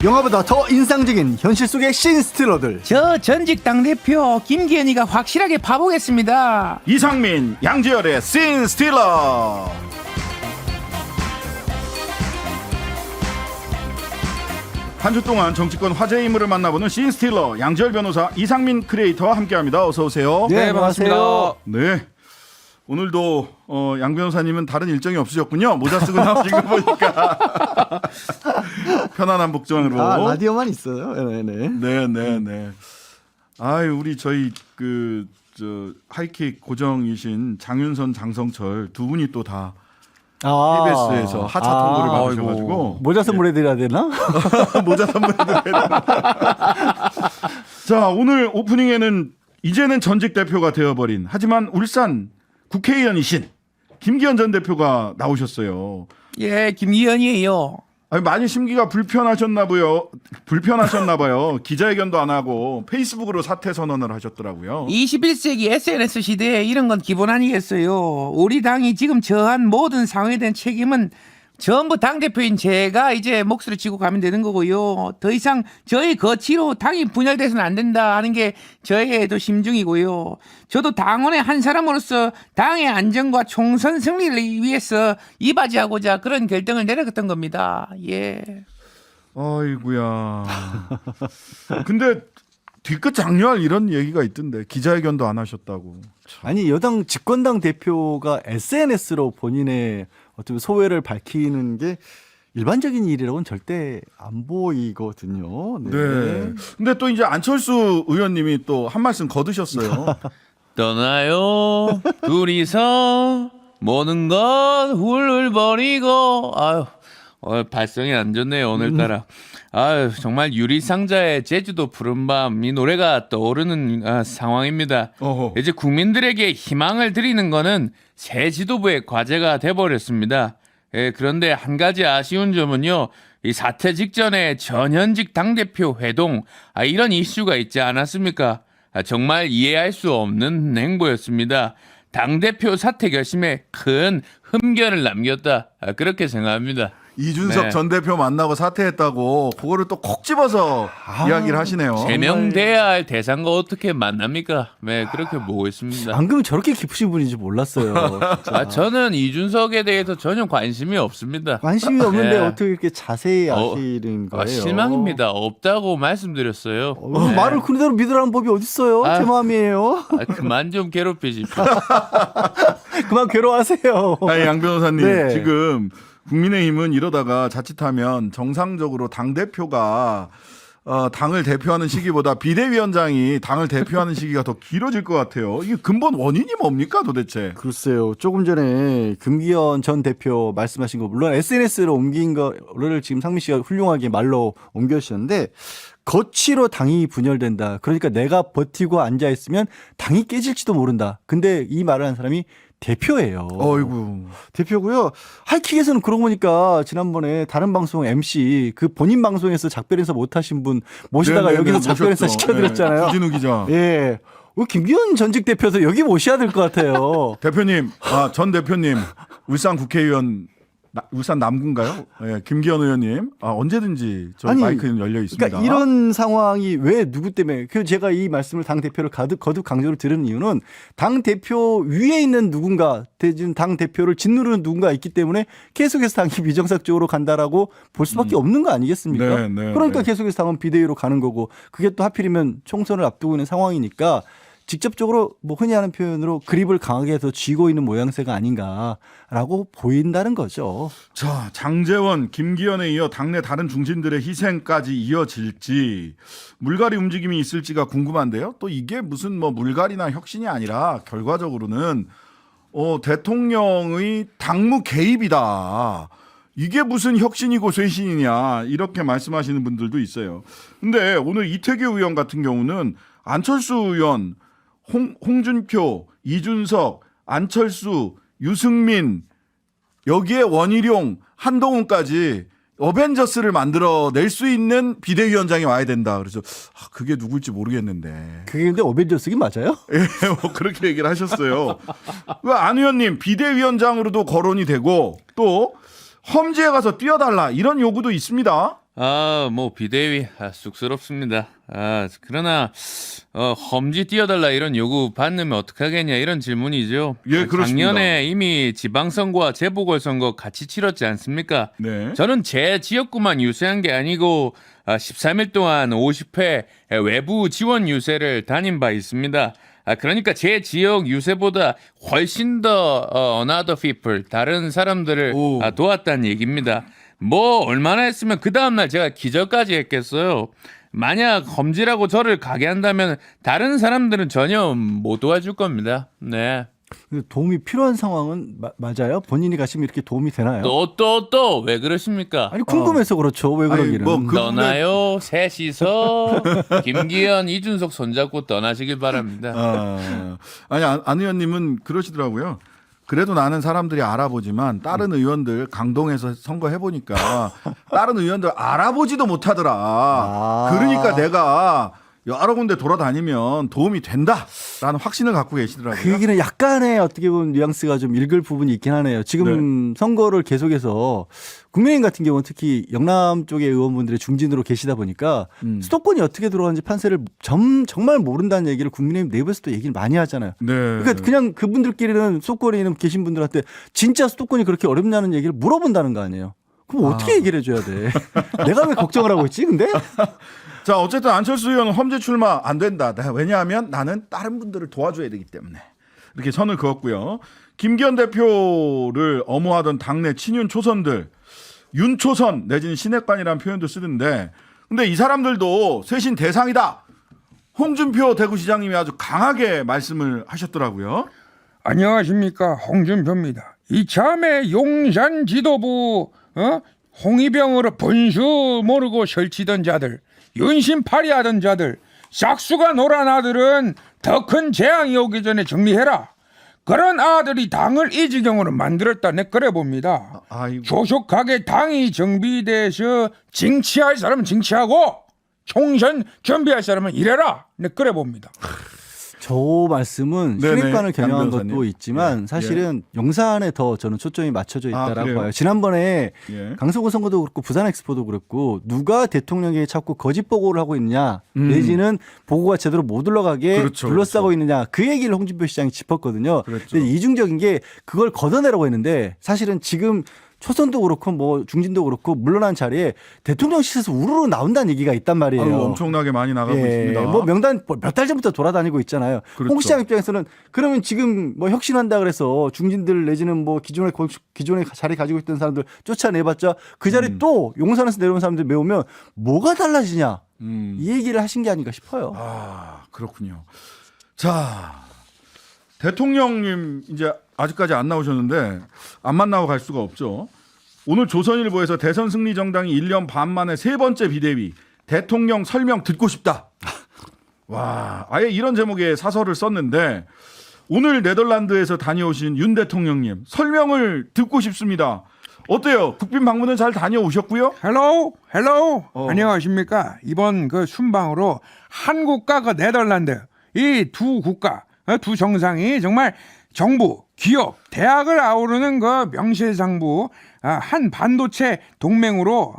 영화보다 더 인상적인 현실 속의 신스틸러들. 저 전직 당대표 김기현이가 확실하게 파보겠습니다. 이상민, 양지열의 씬스틸러. 한 주 동안 정치권 화제 인물을 만나보는 씬스틸러 양지열 변호사, 이상민 크리에이터와 함께합니다. 어서 오세요. 네, 반갑습니다. 네. 오늘도 양 변호사님은 다른 일정이 없으셨군요. 모자 쓰고 나오신 거 보니까 편안한 복장으로. 라디오만 있어요. 네네. 네. 아유, 우리 저희 하이킥 고정이신 장윤선, 장성철 두 분이 또 다 KBS에서 하차 통보를 받으셔가지고 모자 선물해드려야 되나? 모자 선물해드려야 되나? 자, 오늘 오프닝에는 이제는 전직 대표가 되어버린, 하지만 울산 국회의원이신 김기현 전 대표가 나오셨어요. 예, 김기현이에요. 아니, 많이 심기가 불편하셨나 봐요. 기자회견도 안 하고 페이스북으로 사퇴 선언을 하셨더라고요. 21세기 SNS 시대에 이런 건 기본 아니겠어요. 우리 당이 지금 처한 모든 상황에 대한 책임은 전부 당대표인 제가 이제 목소리 치고 가면 되는 거고요. 더 이상 저희 거치로 당이 분열돼서는 안 된다 하는 게 저의 또 심중이고요. 저도 당원의 한 사람으로서 당의 안정과 총선 승리를 위해서 이바지하고자 그런 결정을 내렸던 겁니다. 예. 아이고야. 근데 뒤끝 장려할 이런 얘기가 있던데, 기자회견도 안 하셨다고. 아니, 여당 집권당 대표가 SNS로 본인의 어떤 소회를 밝히는 게 일반적인 일이라고는 절대 안 보이거든요. 네. 근데 또 이제 안철수 의원님이 또 한 말씀 거두셨어요. 떠나요 둘이서 모든 것 훌훌 버리고. 아유, 발성이 안 좋네요 오늘따라. 아유, 정말 유리상자의 제주도 푸른밤, 이 노래가 떠오르는 상황입니다. 어허. 이제 국민들에게 희망을 드리는 거는 새 지도부의 과제가 돼버렸습니다. 예, 그런데 한 가지 아쉬운 점은요, 이 사퇴 직전에 전현직 당대표 회동, 이런 이슈가 있지 않았습니까? 정말 이해할 수 없는 행보였습니다. 당대표 사퇴 결심에 큰 흠결을 남겼다, 그렇게 생각합니다. 이준석 네. 전 대표 만나고 사퇴했다고 그거를 또 콕 집어서 이야기를 하시네요. 제명돼야 할 대상과 어떻게 만납니까? 네, 그렇게 보고 있습니다. 방금 저렇게 깊으신 분인지 몰랐어요. 저는 이준석에 대해서 전혀 관심이 없습니다. 관심이 없는데 네. 어떻게 이렇게 자세히 아시는 거예요? 실망입니다. 없다고 말씀드렸어요. 네. 말을 그대로 믿으라는 법이 어딨어요? 제 마음이에요. 그만 좀 괴롭히십시오. 그만 괴로워하세요. 아니, 양 변호사님, 네. 지금 국민의힘은 이러다가 자칫하면 정상적으로 당대표가 당을 대표하는 시기보다 비대위원장이 당을 대표하는 시기가 더 길어질 것 같아요. 이게 근본 원인이 뭡니까 도대체? 글쎄요. 조금 전에 김기현 전 대표 말씀하신 거 물론 SNS로 옮긴 거를 지금 상민 씨가 훌륭하게 말로 옮겨주셨는데, 거치로 당이 분열된다. 그러니까 내가 버티고 앉아있으면 당이 깨질지도 모른다. 근데 이 말을 한 사람이 대표예요. 어이구. 대표고요. 하이킥에서는 그러고 보니까 지난번에 다른 방송 MC 그 본인 방송에서 작별 인사 못하신 분 모시다가 네네네, 여기서 작별 인사 모셨죠. 시켜드렸잖아요. 구진우 기자. 예. 김기현 전직 대표도 여기 모셔야 될 것 같아요. 대표님, 전 대표님, 울산 국회의원, 울산 남구인가요? 네, 김기현 의원님, 언제든지 저희 마이크는 열려 있습니다. 그러니까 이런 상황이 왜 누구 때문에? 제가 이 말씀을 당 대표를 거듭 강조를 드리는 이유는 당 대표 위에 있는 누군가, 지금 당 대표를 짓누르는 누군가 있기 때문에 계속해서 당이 비정상적으로 간다라고 볼 수밖에 없는 거 아니겠습니까? 네, 그러니까 네. 계속해서 당은 비대위로 가는 거고, 그게 또 하필이면 총선을 앞두고 있는 상황이니까 직접적으로 뭐 흔히 하는 표현으로 그립을 강하게 해서 쥐고 있는 모양새가 아닌가라고 보인다는 거죠. 자, 장제원, 김기현에 이어 당내 다른 중진들의 희생까지 이어질지, 물갈이 움직임이 있을지가 궁금한데요. 또 이게 무슨 뭐 물갈이나 혁신이 아니라 결과적으로는 대통령의 당무 개입이다. 이게 무슨 혁신이고 쇄신이냐, 이렇게 말씀하시는 분들도 있어요. 근데 오늘 이태규 의원 같은 경우는 안철수 의원, 홍준표, 이준석, 안철수, 유승민, 여기에 원희룡, 한동훈까지 어벤져스를 만들어낼 수 있는 비대위원장이 와야 된다. 그래서 그게 누굴지 모르겠는데. 그게 근데 어벤져스기 맞아요? 예, 뭐 그렇게 얘기를 하셨어요. 안 의원님, 비대위원장으로도 거론이 되고 또 험지에 가서 뛰어달라, 이런 요구도 있습니다. 뭐 비대위 쑥스럽습니다. 그러나 험지 띄워달라 이런 요구 받으면 어떡하겠냐 이런 질문이죠. 예, 그렇습니다. 작년에 이미 지방선거와 재보궐선거 같이 치렀지 않습니까? 네. 저는 제 지역구만 유세한 게 아니고 13일 동안 50회 외부 지원 유세를 다닌 바 있습니다. 그러니까 제 지역 유세보다 훨씬 더 another people 다른 사람들을 오. 도왔다는 얘기입니다. 뭐 얼마나 했으면 그 다음날 제가 기절까지 했겠어요. 만약 험지라고 저를 가게 한다면 다른 사람들은 전혀 못 도와줄 겁니다. 네. 근데 도움이 필요한 상황은 맞아요? 본인이 가시면 이렇게 도움이 되나요? 또 왜 그러십니까? 아니 궁금해서 그렇죠. 왜 아니, 그러기는? 뭐 그- 떠나요. 셋이서 김기현, 이준석 손잡고 떠나시길 바랍니다. 아니 안 의원님은 그러시더라고요. 그래도 나는 사람들이 알아보지만 다른 의원들 강동에서 선거 해보니까 다른 의원들 알아보지도 못하더라. 그러니까 내가 여러 군데 돌아다니면 도움이 된다라는 확신을 갖고 계시더라고요. 그 얘기는 약간의 어떻게 보면 뉘앙스가 좀 읽을 부분이 있긴 하네요. 지금 선거를 계속해서 국민의힘 같은 경우는 특히 영남 쪽의 의원분들의 중진으로 계시다 보니까 수도권이 어떻게 들어가는지 판세를 정말 모른다는 얘기를 국민의힘 내부에서도 얘기를 많이 하잖아요. 네. 그러니까 그냥 그분들끼리는 수도권에 있는 계신 분들한테 진짜 수도권이 그렇게 어렵냐는 얘기를 물어본다는 거 아니에요. 그럼 어떻게 얘기를 해줘야 돼? 내가 왜 걱정을 하고 있지? 근데 자, 어쨌든 안철수 의원은 험지 출마 안 된다. 왜냐하면 나는 다른 분들을 도와줘야 되기 때문에. 이렇게 선을 그었고요. 김기현 대표를 엄호하던 당내 친윤 초선들, 윤초선 내지는 신핵반이라는 표현도 쓰는데, 근데 이 사람들도 쇄신 대상이다. 홍준표 대구시장님이 아주 강하게 말씀을 하셨더라고요. 안녕하십니까, 홍준표입니다. 이참에 용산 지도부 홍위병으로 분수 모르고 설치던 자들, 윤심파리하던 자들, 싹수가 노란 아들은 더 큰 재앙이 오기 전에 정리해라. 그런 아들이 당을 이 지경으로 만들었다. 내 그래 봅니다. 아이고. 조속하게 당이 정비돼서 징치할 사람은 징치하고 총선 준비할 사람은 이래라. 내 그래 봅니다. 저 말씀은 네네, 신핵관을 양 겨냥한 변호사님. 것도 있지만 예. 사실은 용산에 더 저는 초점이 맞춰져 있다라고 그래요? 봐요. 지난번에 예. 강서구 선거도 그렇고 부산 엑스포도 그렇고 누가 대통령에게 자꾸 거짓 보고를 하고 있느냐 내지는 보고가 제대로 못 올라가게 그렇죠, 둘러싸고 그렇죠. 있느냐 그 얘기를 홍준표 시장이 짚었거든요. 그렇죠. 근데 이중적인 게 그걸 걷어내라고 했는데 사실은 지금 초선도 그렇고 뭐 중진도 그렇고 물러난 자리에 대통령실에서 우르르 나온다는 얘기가 있단 말이에요. 아유, 엄청나게 많이 나가고 있습니다. 뭐 명단 몇 달 전부터 돌아다니고 있잖아요. 그렇죠. 홍 시장 입장에서는 그러면 지금 뭐 혁신한다 그래서 중진들 내지는 뭐 기존에 자리 가지고 있던 사람들 쫓아내봤자 그 자리 또 용산에서 내려온 사람들 메우면 뭐가 달라지냐 이 얘기를 하신 게 아닌가 싶어요. 아, 그렇군요. 자, 대통령님 이제 아직까지 안 나오셨는데 안 만나고 갈 수가 없죠. 오늘 조선일보에서 대선 승리 정당이 1년 반 만에 세 번째 비대위 대통령 설명 듣고 싶다. 와, 아예 이런 제목의 사설을 썼는데 오늘 네덜란드에서 다녀오신 윤 대통령님 설명을 듣고 싶습니다. 어때요? 국빈 방문은 잘 다녀오셨고요? 헬로 안녕하십니까. 이번 그 순방으로 한국과 그 네덜란드 이 두 국가 두 정상이 정말 정부, 기업, 대학을 아우르는 그 명실상부 한 반도체 동맹으로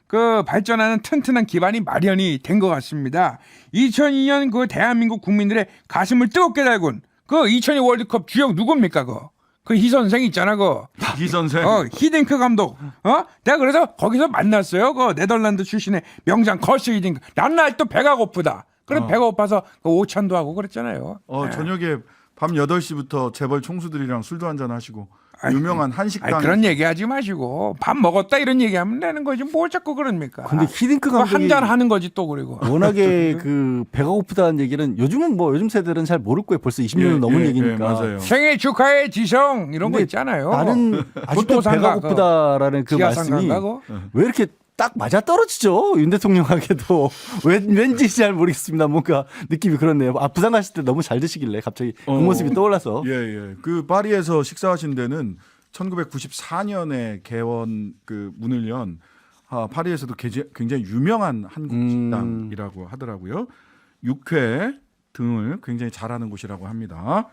그 발전하는 튼튼한 기반이 마련이 된 것 같습니다. 2002년 그 대한민국 국민들의 가슴을 뜨겁게 달군 그 2002 월드컵 주역 누굽니까 그 희 선생 있잖아 이 선생. 히딩크 감독. 내가 그래서 거기서 만났어요. 그 네덜란드 출신의 명장 거시 히딩크. 난 아직도 배가 고프다. 그래 배가 고파서 그 오찬도 하고 그랬잖아요. 저녁에 밤 8시부터 재벌 총수들이랑 술도 한잔 하시고 유명한 한식당. 아니, 그런 얘기하지 마시고 밥 먹었다 이런 얘기하면 되는 거지 뭘 자꾸 그럽니까? 근데 히딩크 감독이 한잔 하는 거지 또 그리고. 워낙에 그 배가 고프다는 얘기는 요즘은 뭐 요즘 세대들은 잘 모를 거예요. 벌써 20년은 넘은 얘기니까. 맞아요. 생일 축하해 지성 이런 거 근데 있잖아요. 나는 아직도 고토상가, 배가 고프다라는 그 지하상가 말씀이 가고. 왜 이렇게 딱 맞아 떨어지죠? 윤 대통령에게도 왠지 잘 모르겠습니다. 뭔가 느낌이 그렇네요. 부산 가실 때 너무 잘 드시길래 갑자기 그 모습이 떠올라서. 예. 그 파리에서 식사하신 데는 1994년에 개원 그 문을 연 파리에서도 굉장히 유명한 한국 식당이라고 하더라고요. 육회 등을 굉장히 잘하는 곳이라고 합니다.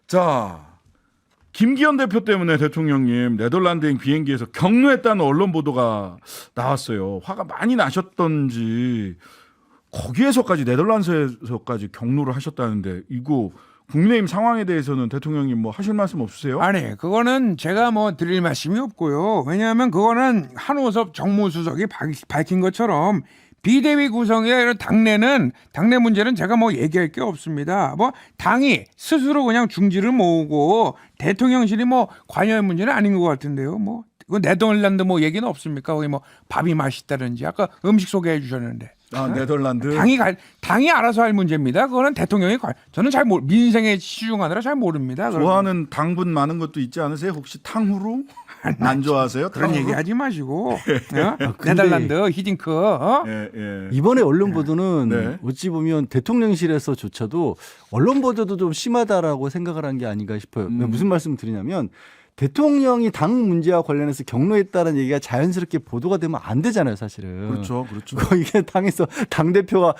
자, 김기현 대표 때문에 대통령님 네덜란드행 비행기에서 격노했다는 언론 보도가 나왔어요. 화가 많이 나셨던지 거기에서까지 네덜란드에서까지 격노를 하셨다는데 이거 국민의힘 상황에 대해서는 대통령님 뭐 하실 말씀 없으세요? 아니, 그거는 제가 뭐 드릴 말씀이 없고요. 왜냐하면 그거는 한호섭 정무수석이 밝힌 것처럼 비대위 구성이나 이런 당내 문제는 제가 뭐 얘기할 게 없습니다. 뭐 당이 스스로 그냥 중지를 모으고 대통령실이 뭐 관여할 문제는 아닌 것 같은데요. 뭐 그 네덜란드 뭐 얘기는 없습니까? 거기 뭐 밥이 맛있다든지 아까 음식 소개해 주셨는데. 아, 네덜란드. 당이 알아서 할 문제입니다. 그거는 대통령이 저는 민생에 치중하느라 잘 모릅니다. 좋아하는 당분 많은 것도 있지 않으세요? 혹시 탕후루? 안 좋아하세요? 그런 탕후루? 얘기 하지 마시고. 근데 네덜란드 히딩크. 예, 예. 이번에 언론 보도는 네. 어찌 보면 대통령실에서조차도 언론 보도도 좀 심하다라고 생각을 한 게 아닌가 싶어요. 무슨 말씀 드리냐면 대통령이 당 문제와 관련해서 격노했다는 얘기가 자연스럽게 보도가 되면 안 되잖아요, 사실은. 그렇죠. 이게 당에서 당대표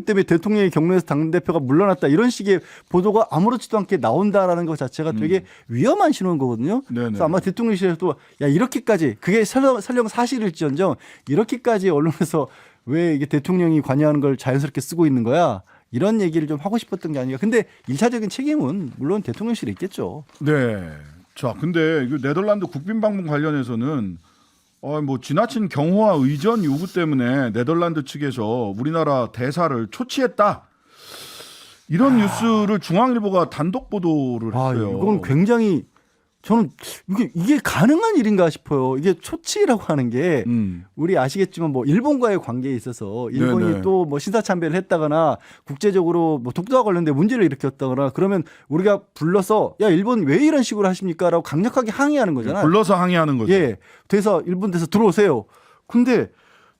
때문에 대통령이 격노해서 당대표가 물러났다 이런 식의 보도가 아무렇지도 않게 나온다라는 것 자체가 되게 위험한 신호인 거거든요. 네네. 그래서 아마 대통령실에서도 야 이렇게까지 그게 설령 사실일지언정 이렇게까지 언론에서 왜 이게 대통령이 관여하는 걸 자연스럽게 쓰고 있는 거야? 이런 얘기를 좀 하고 싶었던 게 아닌가. 근데 일차적인 책임은 물론 대통령실에 있겠죠. 네. 자, 근데 이 네덜란드 국빈 방문 관련해서는 뭐 지나친 경호와 의전 요구 때문에 네덜란드 측에서 우리나라 대사를 초치했다. 이런 뉴스를 중앙일보가 단독 보도를 했어요. 이건 굉장히 저는 이게 가능한 일인가 싶어요. 이게 초치라고 하는 게 우리 아시겠지만 뭐 일본과의 관계에 있어서 일본이 네네. 또 뭐 신사참배를 했다거나 국제적으로 뭐 독도와 관련된 문제를 일으켰다거나 그러면 우리가 불러서 야 일본 왜 이런 식으로 하십니까라고 강력하게 항의하는 거잖아요. 불러서 항의하는 거죠. 예, 일본 대사 들어오세요. 근데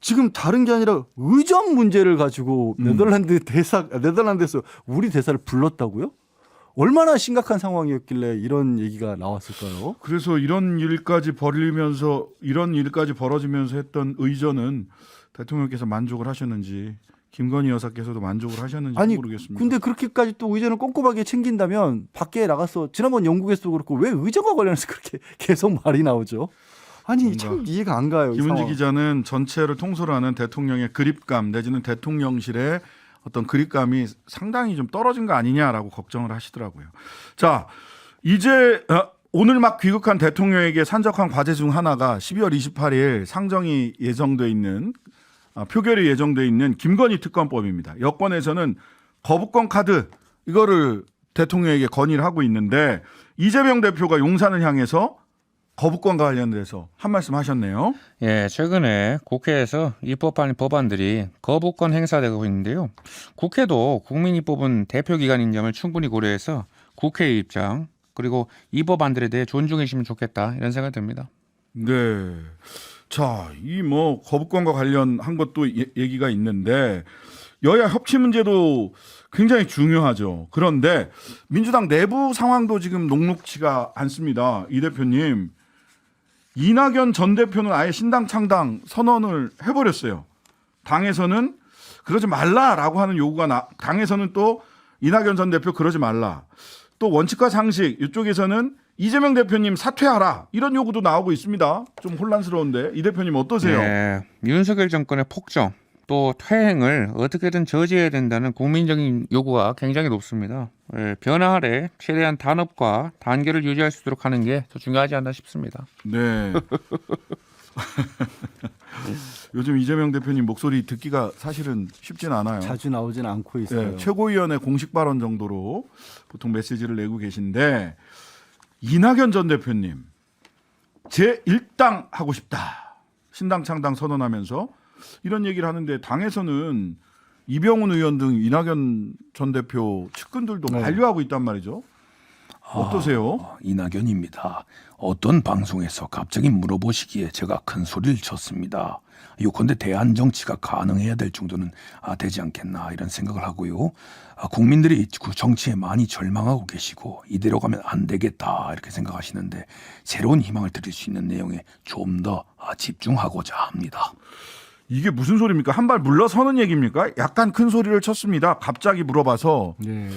지금 다른 게 아니라 의전 문제를 가지고 네덜란드에서 우리 대사를 불렀다고요? 얼마나 심각한 상황이었길래 이런 얘기가 나왔을까요? 그래서 이런 일까지 벌어지면서 했던 의전은 대통령께서 만족을 하셨는지 김건희 여사께서도 만족을 하셨는지 모르겠습니다. 근데 그렇게까지 또 의전을 꼼꼼하게 챙긴다면 밖에 나가서 지난번 영국에서도 그렇고 왜 의전과 관련해서 그렇게 계속 말이 나오죠? 아니 참 이해가 안 가요. 김은지 기자는 전체를 통솔하는 대통령의 그립감 내지는 대통령실의 어떤 그립감이 상당히 좀 떨어진 거 아니냐라고 걱정을 하시더라고요. 자, 이제 오늘 막 귀국한 대통령에게 산적한 과제 중 하나가 12월 28일 상정이 예정돼 있는 표결이 예정돼 있는 김건희 특검법입니다. 여권에서는 거부권 카드 이거를 대통령에게 건의를 하고 있는데 이재명 대표가 용산을 향해서 거부권과 관련돼서 한 말씀 하셨네요. 예, 최근에 국회에서 입법한 법안들이 거부권 행사되고 있는데요. 국회도 국민이 뽑은 대표기관인 점을 충분히 고려해서 국회의 입장 그리고 이 법안들에 대해 존중해 주시면 좋겠다 이런 생각이 듭니다. 네. 자, 이 뭐 거부권과 관련한 것도 얘기가 있는데 여야 협치 문제도 굉장히 중요하죠. 그런데 민주당 내부 상황도 지금 녹록치가 않습니다. 이 대표님. 이낙연 전 대표는 아예 신당 창당 선언을 해버렸어요. 당에서는 그러지 말라라고 하는 요구가 당에서는 또 이낙연 전 대표 그러지 말라. 또 원칙과 상식 이쪽에서는 이재명 대표님 사퇴하라 이런 요구도 나오고 있습니다. 좀 혼란스러운데 이 대표님 어떠세요? 네, 윤석열 정권의 폭정 또 퇴행을 어떻게든 저지해야 된다는 국민적인 요구가 굉장히 높습니다. 예, 변화 아래 최대한 단합과 단결을 유지할 수 있도록 하는 게 더 중요하지 않나 싶습니다. 네. 요즘 이재명 대표님 목소리 듣기가 사실은 쉽진 않아요. 자주 나오진 않고 있어요. 네, 최고위원회 공식 발언 정도로 보통 메시지를 내고 계신데 이낙연 전 대표님 제1당 하고 싶다. 신당 창당 선언하면서 이런 얘기를 하는데 당에서는 이병훈 의원 등 이낙연 전 대표 측근들도 반려하고 있단 말이죠. 어떠세요? 이낙연입니다. 어떤 방송에서 갑자기 물어보시기에 제가 큰 소리를 쳤습니다. 요컨대 대한 정치가 가능해야 될 정도는 되지 않겠나 이런 생각을 하고요. 국민들이 그 정치에 많이 절망하고 계시고 이대로 가면 안 되겠다 이렇게 생각하시는데 새로운 희망을 드릴 수 있는 내용에 좀 더 집중하고자 합니다. 이게 무슨 소리입니까? 한 발 물러서는 얘기입니까? 약간 큰 소리를 쳤습니다. 갑자기 물어봐서 네.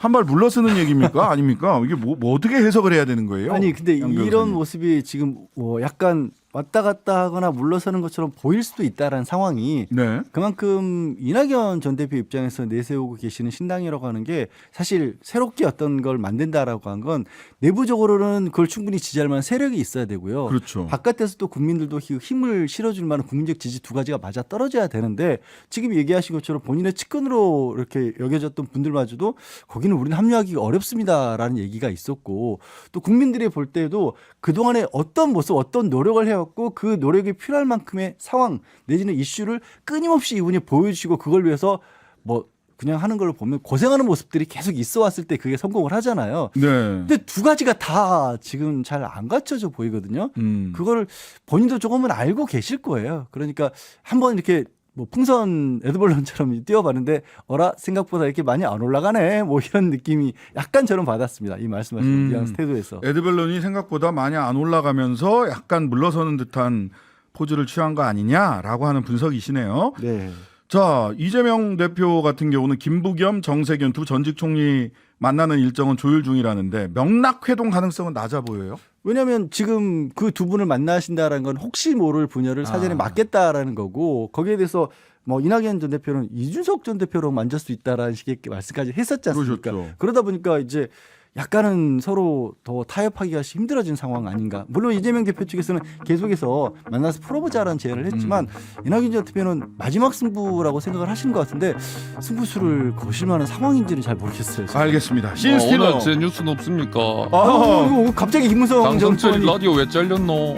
한 발 물러서는 얘기입니까? 아닙니까? 이게 뭐 어떻게 해석을 해야 되는 거예요? 아니 근데 양 이런 변호사님. 모습이 지금 약간 왔다 갔다 하거나 물러서는 것처럼 보일 수도 있다라는 상황이 네. 그만큼 이낙연 전 대표 입장에서 내세우고 계시는 신당이라고 하는 게 사실 새롭게 어떤 걸 만든다라고 한 건 내부적으로는 그걸 충분히 지지할 만한 세력이 있어야 되고요. 그렇죠. 바깥에서 또 국민들도 힘을 실어줄 만한 국민적 지지 두 가지가 맞아 떨어져야 되는데 지금 얘기하신 것처럼 본인의 측근으로 이렇게 여겨졌던 분들마저도 거기는 우리는 합류하기가 어렵습니다라는 얘기가 있었고 또 국민들이 볼 때도 그동안에 어떤 모습 어떤 노력을 해왔고 그 노력이 필요할 만큼의 상황 내지는 이슈를 끊임없이 이분이 보여주시고 그걸 위해서 뭐 그냥 하는 걸로 보면 고생하는 모습들이 계속 있어 왔을 때 그게 성공을 하잖아요. 네. 근데 두 가지가 다 지금 잘 안 갖춰져 보이거든요. 그거를 본인도 조금은 알고 계실 거예요. 그러니까 한번 이렇게 뭐 풍선 에드벌론처럼 뛰어봤는데 어라 생각보다 이렇게 많이 안 올라가네 뭐 이런 느낌이 약간 저는 받았습니다. 이 말씀하신 뉘앙스 태도에서. 에드벨론이 생각보다 많이 안 올라가면서 약간 물러서는 듯한 포즈를 취한 거 아니냐라고 하는 분석이시네요. 네. 자, 이재명 대표 같은 경우는 김부겸, 정세균 두 전직 총리 만나는 일정은 조율 중이라는데 명락 회동 가능성은 낮아 보여요. 왜냐하면 지금 그 두 분을 만나신다라는 건 혹시 모를 분야를 사전에 맡겠다라는 거고 거기에 대해서 뭐 이낙연 전 대표는 이준석 전 대표로 만질 수 있다라는 식의 말씀까지 했었지 않습니까? 그러셨죠. 그러다 보니까 이제 약간은 서로 더 타협하기가 힘들어진 상황 아닌가. 물론 이재명 대표 측에서는 계속해서 만나서 풀어보자라는 제안을 했지만 이낙연 전 대표는 마지막 승부라고 생각을 하시는 것 같은데 승부수를 거실 만한 상황인지는 잘 모르겠어요. 알겠습니다. 신스티너. 오늘 제 뉴스는 없습니까? 이거 갑자기 김무성 전 당선철 의원이 라디오 왜 잘렸노?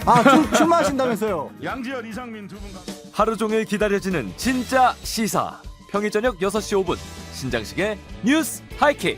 출마하신다면서요? 양지열, 이상민 두 분. 하루 종일 기다려지는 진짜 시사. 평일 저녁 6시 5분 신장식의 뉴스 하이킥.